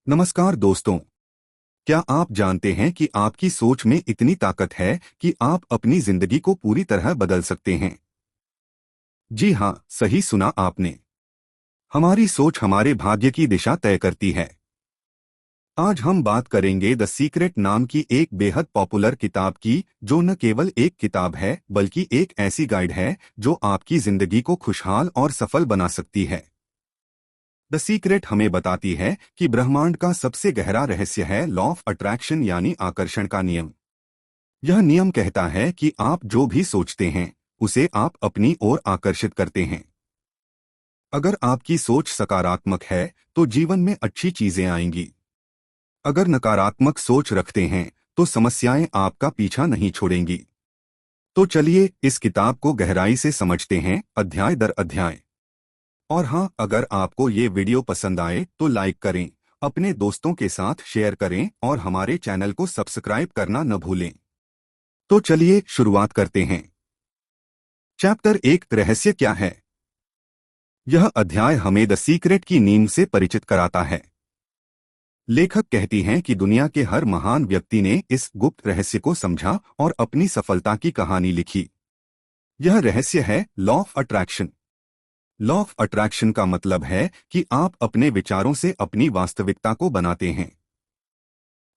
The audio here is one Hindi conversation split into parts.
नमस्कार दोस्तों। क्या आप जानते हैं कि आपकी सोच में इतनी ताकत है कि आप अपनी जिंदगी को पूरी तरह बदल सकते हैं? जी हाँ, सही सुना आपने। हमारी सोच हमारे भाग्य की दिशा तय करती है। आज हम बात करेंगे द सीक्रेट नाम की एक बेहद पॉपुलर किताब की, जो न केवल एक किताब है बल्कि एक ऐसी गाइड है जो आपकी जिंदगी को खुशहाल और सफल बना सकती है। द सीक्रेट हमें बताती है कि ब्रह्मांड का सबसे गहरा रहस्य है लॉ ऑफ अट्रैक्शन यानी आकर्षण का नियम। यह नियम कहता है कि आप जो भी सोचते हैं उसे आप अपनी ओर आकर्षित करते हैं। अगर आपकी सोच सकारात्मक है तो जीवन में अच्छी चीजें आएंगी। अगर नकारात्मक सोच रखते हैं तो समस्याएं आपका पीछा नहीं छोड़ेंगी। तो चलिए इस किताब को गहराई से समझते हैं, अध्याय दर अध्याय। और हाँ, अगर आपको ये वीडियो पसंद आए तो लाइक करें, अपने दोस्तों के साथ शेयर करें और हमारे चैनल को सब्सक्राइब करना न भूलें। तो चलिए शुरुआत करते हैं। चैप्टर 1, रहस्य क्या है? यह अध्याय हमें द सीक्रेट की नींव से परिचित कराता है। लेखक कहती हैं कि दुनिया के हर महान व्यक्ति ने इस गुप्त रहस्य को समझा और अपनी सफलता की कहानी लिखी। यह रहस्य है law of attraction. Law of attraction का मतलब है कि आप अपने विचारों से अपनी वास्तविकता को बनाते हैं।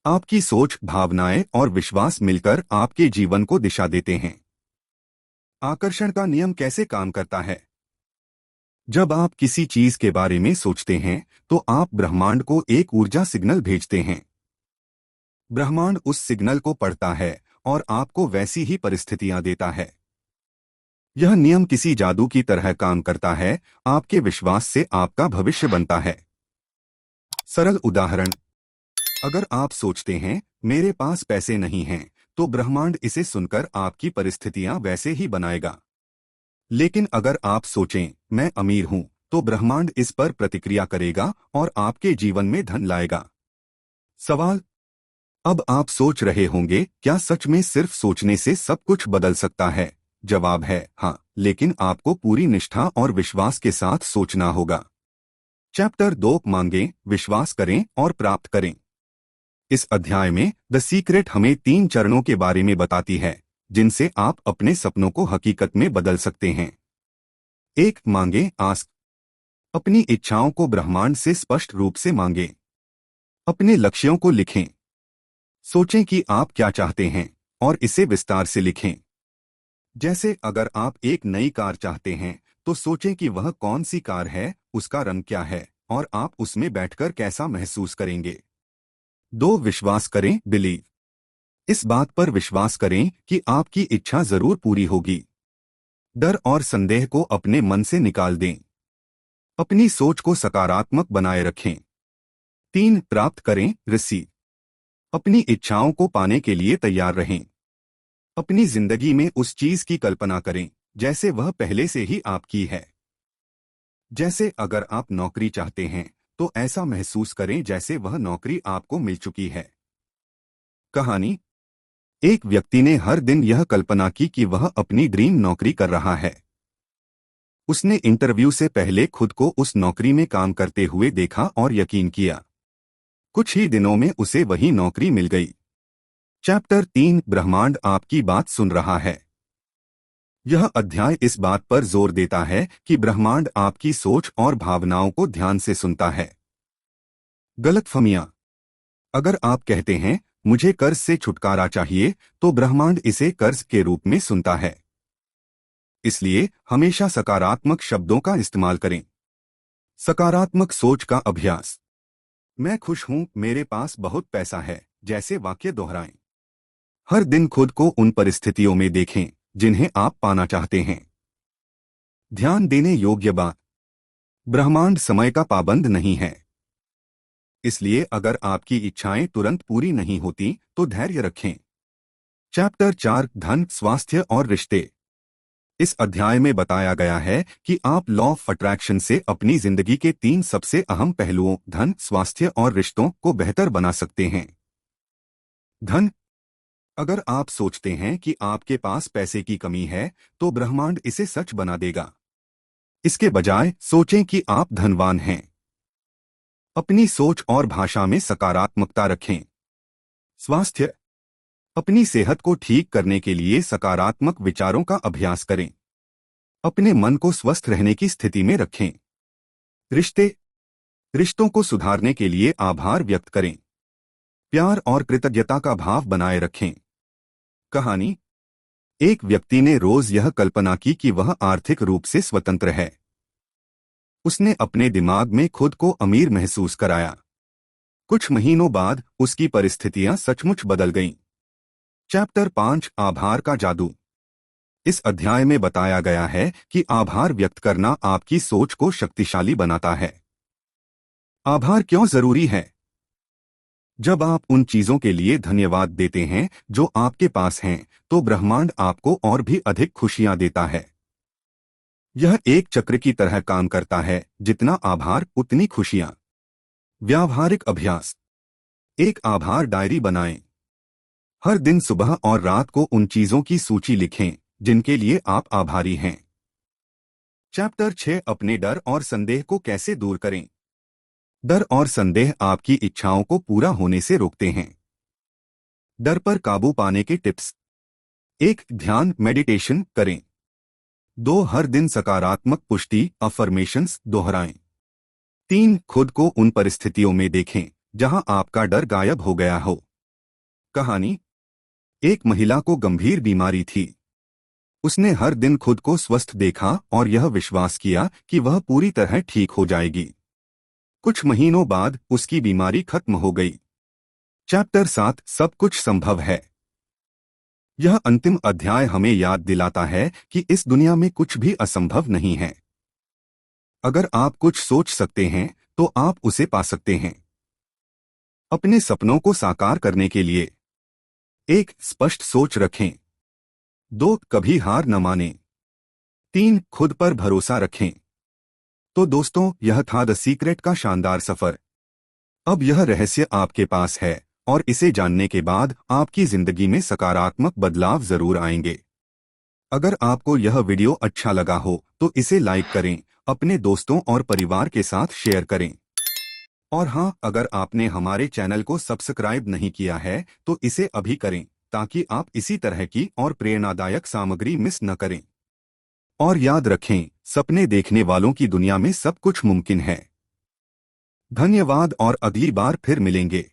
आपकी सोच, भावनाएं और विश्वास मिलकर आपके जीवन को दिशा देते हैं। आकर्षण का नियम कैसे काम करता है? जब आप किसी चीज के बारे में सोचते हैं तो आप ब्रह्मांड को एक ऊर्जा सिग्नल भेजते हैं। ब्रह्मांड उस सिग्नल को पढ़ता है और आपको वैसी ही परिस्थितियां देता है। यह नियम किसी जादू की तरह काम करता है। आपके विश्वास से आपका भविष्य बनता है। सरल उदाहरण, अगर आप सोचते हैं मेरे पास पैसे नहीं हैं, तो ब्रह्मांड इसे सुनकर आपकी परिस्थितियां वैसे ही बनाएगा। लेकिन अगर आप सोचें मैं अमीर हूं, तो ब्रह्मांड इस पर प्रतिक्रिया करेगा और आपके जीवन में धन लाएगा। सवाल, अब आप सोच रहे होंगे क्या सच में सिर्फ सोचने से सब कुछ बदल सकता है? जवाब है हाँ, लेकिन आपको पूरी निष्ठा और विश्वास के साथ सोचना होगा। चैप्टर 2, मांगें, विश्वास करें और प्राप्त करें। इस अध्याय में द सीक्रेट हमें 3 चरणों के बारे में बताती है जिनसे आप अपने सपनों को हकीकत में बदल सकते हैं। 1, मांगें, आस्क। अपनी इच्छाओं को ब्रह्मांड से स्पष्ट रूप से मांगें। अपने लक्ष्यों को लिखें। सोचें कि आप क्या चाहते हैं और इसे विस्तार से लिखें। जैसे अगर आप एक नई कार चाहते हैं तो सोचें कि वह कौन सी कार है, उसका रंग क्या है और आप उसमें बैठकर कैसा महसूस करेंगे। 2, विश्वास करें, बिलीव। इस बात पर विश्वास करें कि आपकी इच्छा जरूर पूरी होगी। डर और संदेह को अपने मन से निकाल दें। अपनी सोच को सकारात्मक बनाए रखें। 3, प्राप्त करें, रिसीव। अपनी इच्छाओं को पाने के लिए तैयार रहें। अपनी जिंदगी में उस चीज की कल्पना करें जैसे वह पहले से ही आपकी है। जैसे अगर आप नौकरी चाहते हैं तो ऐसा महसूस करें जैसे वह नौकरी आपको मिल चुकी है। कहानी, एक व्यक्ति ने हर दिन यह कल्पना की कि वह अपनी ड्रीम नौकरी कर रहा है। उसने इंटरव्यू से पहले खुद को उस नौकरी में काम करते हुए देखा और यकीन किया। कुछ ही दिनों में उसे वही नौकरी मिल गई। चैप्टर 3, ब्रह्मांड आपकी बात सुन रहा है। यह अध्याय इस बात पर जोर देता है कि ब्रह्मांड आपकी सोच और भावनाओं को ध्यान से सुनता है। गलतफहमियां, अगर आप कहते हैं मुझे कर्ज से छुटकारा चाहिए, तो ब्रह्मांड इसे कर्ज के रूप में सुनता है। इसलिए हमेशा सकारात्मक शब्दों का इस्तेमाल करें। सकारात्मक सोच का अभ्यास, मैं खुश हूं, मेरे पास बहुत पैसा है जैसे वाक्य दोहराएं। हर दिन खुद को उन परिस्थितियों में देखें जिन्हें आप पाना चाहते हैं। ध्यान देने योग्य बात, ब्रह्मांड समय का पाबंद नहीं है। इसलिए अगर आपकी इच्छाएं तुरंत पूरी नहीं होती तो धैर्य रखें। चैप्टर 4, धन, स्वास्थ्य और रिश्ते। इस अध्याय में बताया गया है कि आप लॉ ऑफ अट्रैक्शन से अपनी जिंदगी के 3 सबसे अहम पहलुओं धन, स्वास्थ्य और रिश्तों को बेहतर बना सकते हैं। धन, अगर आप सोचते हैं कि आपके पास पैसे की कमी है तो ब्रह्मांड इसे सच बना देगा। इसके बजाय सोचें कि आप धनवान हैं। अपनी सोच और भाषा में सकारात्मकता रखें। स्वास्थ्य। अपनी सेहत को ठीक करने के लिए सकारात्मक विचारों का अभ्यास करें। अपने मन को स्वस्थ रहने की स्थिति में रखें। रिश्ते। रिश्तों को सुधारने के लिए आभार व्यक्त करें। प्यार और कृतज्ञता का भाव बनाए रखें। कहानी। एक व्यक्ति ने रोज यह कल्पना की कि वह आर्थिक रूप से स्वतंत्र है। उसने अपने दिमाग में खुद को अमीर महसूस कराया। कुछ महीनों बाद उसकी परिस्थितियां सचमुच बदल गईं। चैप्टर 5 आभार का जादू। इस अध्याय में बताया गया है कि आभार व्यक्त करना आपकी सोच को शक्तिशाली बनाता है। आभार क्यों जरूरी है? जब आप उन चीजों के लिए धन्यवाद देते हैं जो आपके पास हैं, तो ब्रह्मांड आपको और भी अधिक खुशियां देता है। यह एक चक्र की तरह काम करता है, जितना आभार उतनी खुशियां। व्यावहारिक अभ्यास। एक आभार डायरी बनाएं। हर दिन सुबह और रात को उन चीजों की सूची लिखें जिनके लिए आप आभारी हैं। चैप्टर 6 अपने डर और संदेह को कैसे दूर करें। डर और संदेह आपकी इच्छाओं को पूरा होने से रोकते हैं। डर पर काबू पाने के टिप्स। 1 ध्यान मेडिटेशन करें। 2 हर दिन सकारात्मक पुष्टि अफर्मेशंस दोहराएं। 3 खुद को उन परिस्थितियों में देखें जहां आपका डर गायब हो गया हो। कहानी। एक महिला को गंभीर बीमारी थी। उसने हर दिन खुद को स्वस्थ देखा और यह विश्वास किया कि वह पूरी तरह ठीक हो जाएगी। कुछ महीनों बाद उसकी बीमारी खत्म हो गई। चैप्टर 7 सब कुछ संभव है। यह अंतिम अध्याय हमें याद दिलाता है कि इस दुनिया में कुछ भी असंभव नहीं है। अगर आप कुछ सोच सकते हैं तो आप उसे पा सकते हैं। अपने सपनों को साकार करने के लिए 1 स्पष्ट सोच रखें। 2 कभी हार न मानें। 3 खुद पर भरोसा रखें। तो दोस्तों, यह था द सीक्रेट का शानदार सफर। अब यह रहस्य आपके पास है और इसे जानने के बाद आपकी जिंदगी में सकारात्मक बदलाव जरूर आएंगे। अगर आपको यह वीडियो अच्छा लगा हो तो इसे लाइक करें, अपने दोस्तों और परिवार के साथ शेयर करें। और हाँ, अगर आपने हमारे चैनल को सब्सक्राइब नहीं किया है तो इसे अभी करें, ताकि आप इसी तरह की और प्रेरणादायक सामग्री मिस न करें। और याद रखें, सपने देखने वालों की दुनिया में सब कुछ मुमकिन है। धन्यवाद और अगली बार फिर मिलेंगे।